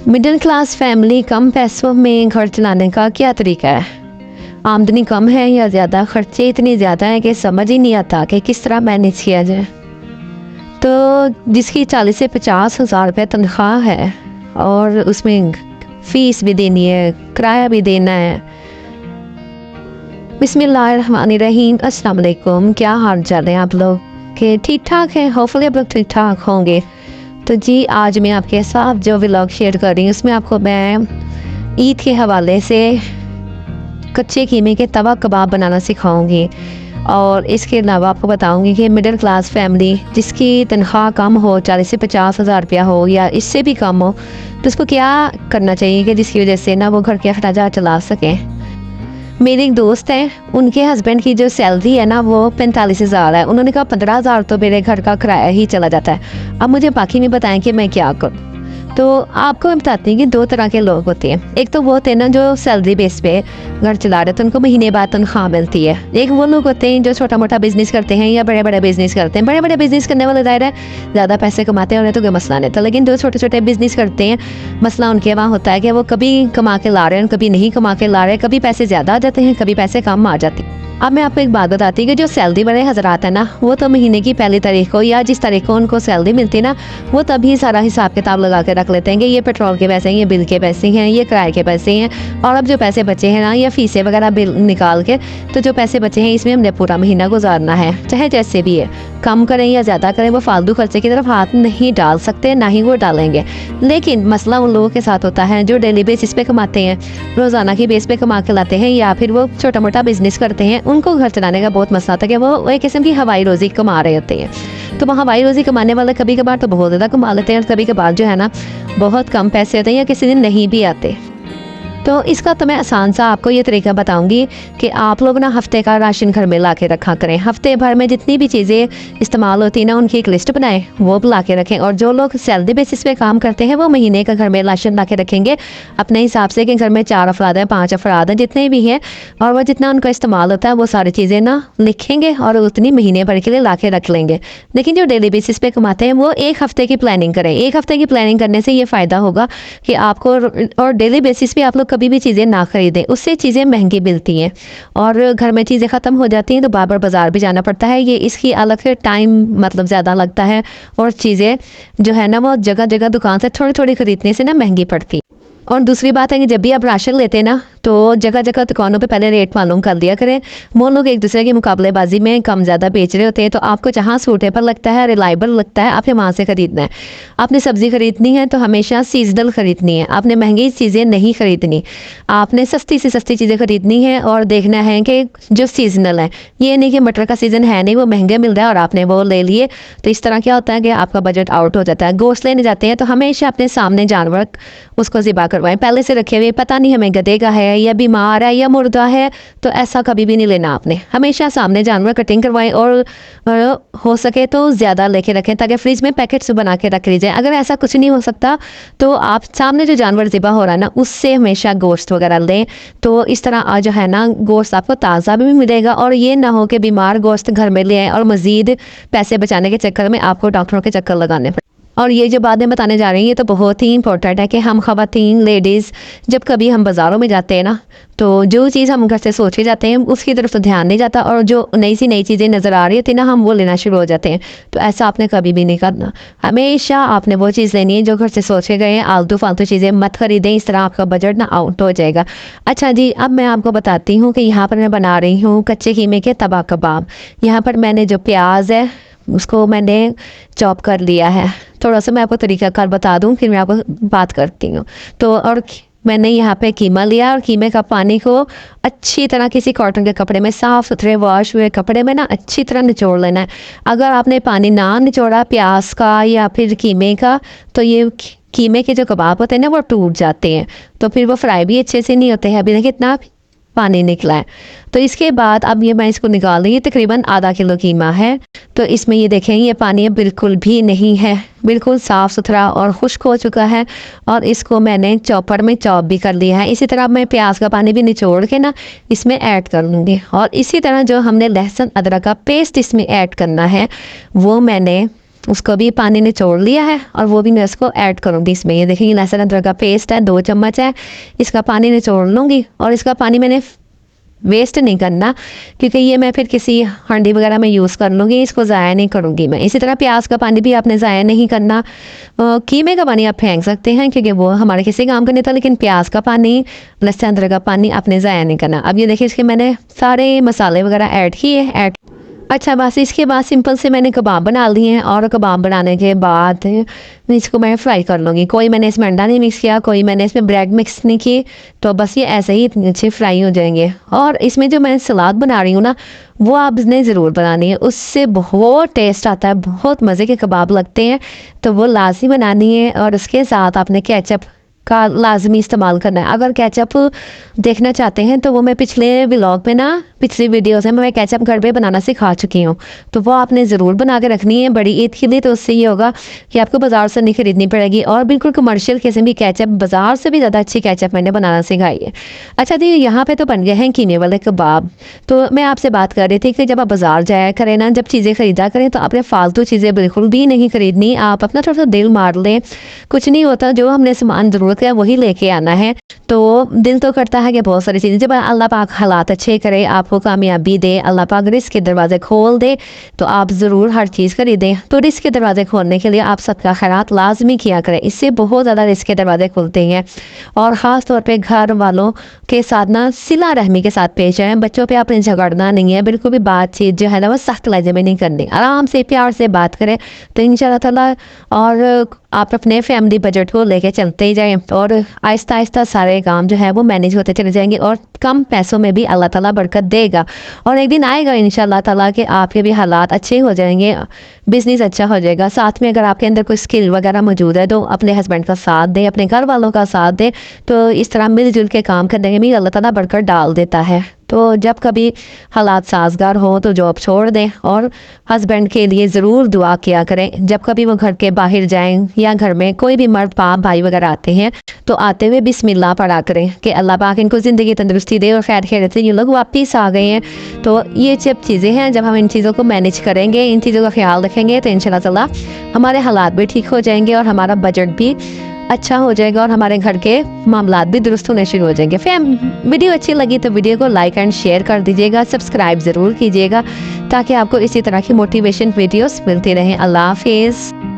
Middle class family कम पैसों में घर चलाने का क्या तरीका है। आमदनी कम है या ज़्यादा, खर्चे इतने ज़्यादा हैं कि समझ ही नहीं आता कि किस तरह मैनेज किया जाए। तो जिसकी 40 से 50 हज़ार रुपये तनख्वाह है और उसमें फ़ीस भी देनी है, किराया भी देना है। बिस्मिल्लाहिर्रहमानिर्रहीम, अस्सलाम वालेकुम। क्या हाल चाल है आप लोग के? ठीक ठाक है, होपफुली आप लोग ठीक ठाक होंगे। तो जी आज मैं आपके साथ जो व्लॉग शेयर कर रही हूँ उसमें आपको मैं ईद के हवाले से कच्चे कीमे के तवा कबाब बनाना सिखाऊंगी और इसके अलावा आपको बताऊंगी कि मिडिल क्लास फैमिली जिसकी तनख्वाह कम हो, 40 से 50 हज़ार रुपया हो या इससे भी कम हो, तो उसको क्या करना चाहिए कि जिसकी वजह से ना वो घर के अखराजात चला सकें। मेरी एक दोस्त है, उनके हस्बैंड की जो सैलरी है ना वो 45 हज़ार है। उन्होंने कहा 15 हज़ार तो मेरे घर का किराया ही चला जाता है, अब मुझे बाकी नहीं बताएं कि मैं क्या करूं। तो आपको मैं बताती हूँ कि दो तरह के लोग होते हैं। एक तो वो होते हैं ना जो सैलरी बेस पे घर चला रहे, तो उनको महीने बाद तनख्वाह मिलती है। एक वो लोग होते हैं जो छोटा मोटा बिजनेस करते हैं या बड़े बड़े बिजनेस करते हैं। बड़े बड़े बिजनेस करने वाले दायरा है ज़्यादा पैसे कमाते हैं, उन्हें तो कोई मसला नहीं था। लेकिन जो छोटे छोटे बिजनेस करते हैं, मसला उनके वहाँ होता है कि वो कभी कमा के ला रहे हैं, कभी नहीं कमा के ला रहे, कभी पैसे ज़्यादा आ जाते हैं, कभी पैसे कम आ जाते हैं। अब मैं आपको एक बात बताती हूँ कि जो सैलरी वाले हजरात है ना, वो तो महीने की पहली तारीख को या जिस तारीख को उनको सैलरी मिलती है ना, वो तभी सारा हिसाब किताब लगा के रख लेते हैं कि ये पेट्रोल के पैसे हैं, ये बिल के पैसे हैं, ये किराए के पैसे हैं, और अब जो पैसे बचे हैं ना या फीसें वगैरह बिल निकाल के, तो जो पैसे बचे हैं इसमें हमने पूरा महीना गुजारना है। चाहे जैसे भी है, कम करें या ज़्यादा करें, वो फालतू खर्चे की तरफ हाथ नहीं डाल सकते, ना ही वो डालेंगे। लेकिन मसला उन लोगों के साथ होता है जो डेली बेसिस पे कमाते हैं, रोज़ाना की बेस पे कमा के लाते हैं, या फिर वो छोटा मोटा बिजनेस करते हैं। उनको घर चलाने का बहुत मसला था कि वो एक किस्म की हवाई रोज़ी कमा रहे होते हैं। तो वो हवाई रोज़ी कमाने वाले कभी कभार तो बहुत ज़्यादा कमा लेते हैं और कभी कभार जो है ना बहुत कम पैसे होते हैं या किसी दिन नहीं भी आते। तो इसका तो मैं आसान सा आपको ये तरीका बताऊंगी कि आप लोग ना हफ्ते का राशन घर में ला के रखा करें। हफ्ते भर में जितनी भी चीज़ें इस्तेमाल होती हैं ना उनकी एक लिस्ट बनाएं, वो ला के रखें। और जो लोग सैलरी बेसिस पे काम करते हैं वो महीने का घर में राशन ला के रखेंगे अपने हिसाब से कि घर में 4 अफराद हैं, 5 अफराद हैं, जितने भी हैं, और वह जितना उनका इस्तेमाल होता है वो सारी चीज़ें ना लिखेंगे और उतनी महीने भर के लिए ला के रख लेंगे। लेकिन जो डेली बेसिस पे कमाते हैं वो एक हफ्ते की प्लानिंग करें। एक हफ्ते की प्लानिंग करने से ये फ़ायदा होगा कि आपको, और डेली बेसिस पे आप लोग कभी भी चीज़ें ना खरीदें, उससे चीज़ें महंगी मिलती हैं और घर में चीज़ें ख़त्म हो जाती हैं, तो बार बार बाज़ार भी जाना पड़ता है। ये इसकी अलग से टाइम मतलब ज़्यादा लगता है और चीज़ें जो है ना वो जगह जगह दुकान से थोड़ी थोड़ी खरीदने से ना महंगी पड़ती। और दूसरी बात है कि जब भी आप राशन लेते हैं ना तो जगह जगह दुकानों पे पहले रेट मालूम कर दिया करें। वो लोग एक दूसरे की मुकाबलेबाजी में कम ज़्यादा बेच रहे होते हैं, तो आपको जहाँ सूटेबल लगता है, रिलायबल लगता है, आपने वहाँ से ख़रीदना है। आपने सब्ज़ी खरीदनी है तो हमेशा सीजनल ख़रीदनी है, आपने महंगी चीज़ें नहीं खरीदनी। आपने सस्ती से सस्ती चीज़ें खरीदनी है और देखना है कि जो सीजनल है, ये नहीं कि मटर का सीज़न है नहीं, वो महंगे मिल रहा है और आपने वो ले लिए। तो इस तरह क्या होता है कि आपका बजट आउट हो जाता है। गोश्त लेने जाते हैं तो हमेशा अपने सामने जानवर उसको ज़िबा करवाएं, पहले से रखे हुए। पता नहीं हमें गधे का है या बीमार है या मुर्दा है, तो ऐसा कभी भी नहीं लेना आपने। हमेशा सामने जानवर कटिंग करवाएं और हो सके तो ज़्यादा लेके रखें ताकि फ्रिज में पैकेट्स बना के रख लीजिए। अगर ऐसा कुछ नहीं हो सकता तो आप सामने जो जानवर ज़िबा हो रहा है ना उससे हमेशा गोश्त वगैरह लें। तो इस तरह जो है ना गोश्त आपको ताज़ा भी मिलेगा और ये ना हो कि बीमार गोश्त घर में ले आए और मज़ीद पैसे बचाने के चक्कर में आपको डॉक्टरों के चक्कर लगाने पड़े। और ये जो बातें बताने जा रही हैं ये तो बहुत ही इंपॉर्टेंट है कि हम ख़वातीन लेडीज़ जब कभी हम बाज़ारों में जाते हैं ना, तो जो चीज़ हम घर से सोच के जाते हैं उसकी तरफ तो ध्यान नहीं जाता, और जो नई चीज़ें नज़र आ रही होती ना हम वो लेना शुरू हो जाते हैं। तो ऐसा आपने कभी भी नहीं करना। हमेशा आपने वो चीज़ लेनी है जो घर से सोच के गए हैं। आलतू फालतू चीज़ें मत खरीदें, इस तरह आपका बजट ना आउट हो जाएगा। अच्छा जी, अब मैं आपको बताती हूँ कि यहाँ पर मैं बना रही हूँ कच्चे कीमे के तवा कबाब। यहाँ पर मैंने जो प्याज है उसको मैंने चॉप कर लिया है। थोड़ा सा मैं आपको तरीक़ाकार बता दूं फिर मैं आपको बात करती हूँ। तो और मैंने यहाँ पे कीमा लिया और कीमे का पानी को अच्छी तरह किसी कॉटन के कपड़े में, साफ़ सुथरे वॉश हुए कपड़े में ना अच्छी तरह निचोड़ लेना है। अगर आपने पानी ना निचोड़ा प्याज का या फिर कीमे का, तो ये कीमे के जो कबाब होते हैं ना वो टूट जाते हैं, तो फिर वो फ्राई भी अच्छे से नहीं होते हैं। अभी देखिए इतना पानी निकला है। तो इसके बाद अब ये मैं इसको निकाल रही हूँ। तकरीबन आधा किलो कीमा है, तो इसमें ये देखें ये पानी बिल्कुल भी नहीं है, बिल्कुल साफ़ सुथरा और खुश्क हो चुका है। और इसको मैंने चॉपर में चॉप भी कर लिया है। इसी तरह मैं प्याज का पानी भी निचोड़ के ना इसमें ऐड कर लूँगी। और इसी तरह जो हमने लहसुन अदरक का पेस्ट इसमें ऐड करना है वो मैंने उसको भी पानी निचोड़ लिया है और वो भी मैं इसको ऐड करूँगी इसमें। ये देखिए लहसुन अदरक का पेस्ट है, 2 चम्मच है, इसका पानी निचोड़ लूँगी और इसका पानी मैंने वेस्ट नहीं करना क्योंकि ये मैं फिर किसी हांडी वगैरह में यूज़ कर लूँगी, इसको ज़ाया नहीं करूँगी मैं। इसी तरह प्याज का पानी भी आपने ज़ाया नहीं करना। कीमे का पानी आप फेंक सकते हैं क्योंकि वो हमारे किसी काम का नहीं था, लेकिन प्याज का पानी, लहसुन अदरक का पानी आपने ज़ाया नहीं करना। अब ये देखिए इसके मैंने सारे मसाले वगैरह ऐड किए। अच्छा बस इसके बाद सिंपल से मैंने कबाब बना लिए हैं और कबाब बनाने के बाद इसको मैं फ्राई कर लूँगी। कोई मैंने इसमें अंडा नहीं मिक्स किया, कोई मैंने इसमें ब्रेड मिक्स नहीं की, तो बस ये ऐसे ही इतने अच्छे फ्राई हो जाएंगे। और इसमें जो मैं सलाद बना रही हूँ ना, वो आपने ज़रूर बनानी है, उससे बहुत टेस्ट आता है, बहुत मज़े के कबाब लगते हैं, तो वो लाजमी बनानी है। और उसके साथ आपने केचप का लाजमी इस्तेमाल करना है। अगर केचप देखना चाहते हैं तो वो मैं पिछले व्लॉग में ना, पिछली वीडियोस में मैं केचप घर पे बनाना सिखा चुकी हूँ, तो वो आपने ज़रूर बना के रखनी है बड़ी ईद के लिए। तो उससे ये होगा कि आपको बाज़ार से नहीं खरीदनी पड़ेगी और बिल्कुल कमर्शियल किस्म की केचप, बाज़ार से भी ज़्यादा अच्छी केचप मैंने बनाना सिखाई है। अच्छा जी, यहाँ पे तो बन गए हैं कीमे वाले कबाब। तो मैं आपसे बात कर रही थी कि जब आप बाज़ार जाया करें ना, जब चीज़ें ख़रीदा करें तो आपने फालतू चीज़ें बिल्कुल भी नहीं खरीदनी। आप अपना थोड़ा सा दिल मार लें, कुछ नहीं होता, जो हमने सामान ज़रूरत है वही लेके आना है। तो दिल तो करता है कि बहुत सारी चीज़ें, जब अल्लाह पाक हालात अच्छे करे, आपको कामयाबी दे, अल्लाह पाक रिस्क के दरवाजे खोल दे, तो आप ज़रूर हर चीज़ खरीदें। तो रिस्क के दरवाजे खोलने के लिए आप सदका खैरात लाजमी किया करें, इससे बहुत ज़्यादा रिस्क के दरवाजे खुलते हैं। और ख़ास तौर पे घर वालों के साथ ना सिला रहमी के साथ पेश आए। बच्चों पे आपने झगड़ना नहीं है, बिल्कुल भी बातचीत जो है ना वो सख्त लहजे में नहीं करनी, आराम से प्यार से बात करें तो इंशाल्लाह ताला। और आप अपने फैमिली बजट को लेके चलते ही जाएं और आहिस्ता आहिस्ता सारे काम जो है वो मैनेज होते चले जाएंगे और कम पैसों में भी अल्लाह ताला बरकत देगा। और एक दिन आएगा इंशाल्लाह ताला कि आपके भी हालात अच्छे हो जाएंगे, बिजनेस अच्छा हो जाएगा। साथ में अगर आपके अंदर कोई स्किल वगैरह मौजूद है तो अपने हस्बैंड का साथ दें, अपने घर वालों का साथ दें, तो इस तरह मिलजुल के काम करने में भी अल्लाह ताला बरकत डाल देता है। तो जब कभी हालात साजगार हो तो जॉब छोड़ दें और हस्बैंड के लिए ज़रूर दुआ किया करें। जब कभी वो घर के बाहर जाएं या घर में कोई भी मर्द बाप भाई वगैरह आते हैं तो आते हुए बिस्मिल्लाह पढ़ा करें कि अल्लाह पाक इनको ज़िंदगी तंदुरुस्ती दे और खैर खैरियत से ये लोग वापस आ गए हैं। तो ये सब चीज़ें हैं, जब हम इन चीज़ों को मैनेज करेंगे, इन चीज़ों का ख्याल रखेंगे तो इंशाल्लाह ताला हमारे हालात भी ठीक हो जाएंगे और हमारा बजट भी अच्छा हो जाएगा और हमारे घर के मामलात भी दुरुस्त होने शुरू हो जाएंगे। वीडियो अच्छी लगी तो वीडियो को लाइक एंड शेयर कर दीजिएगा, सब्सक्राइब ज़रूर कीजिएगा ताकि आपको इसी तरह की मोटिवेशन वीडियोस मिलती रहें। अल्लाह हाफिज़।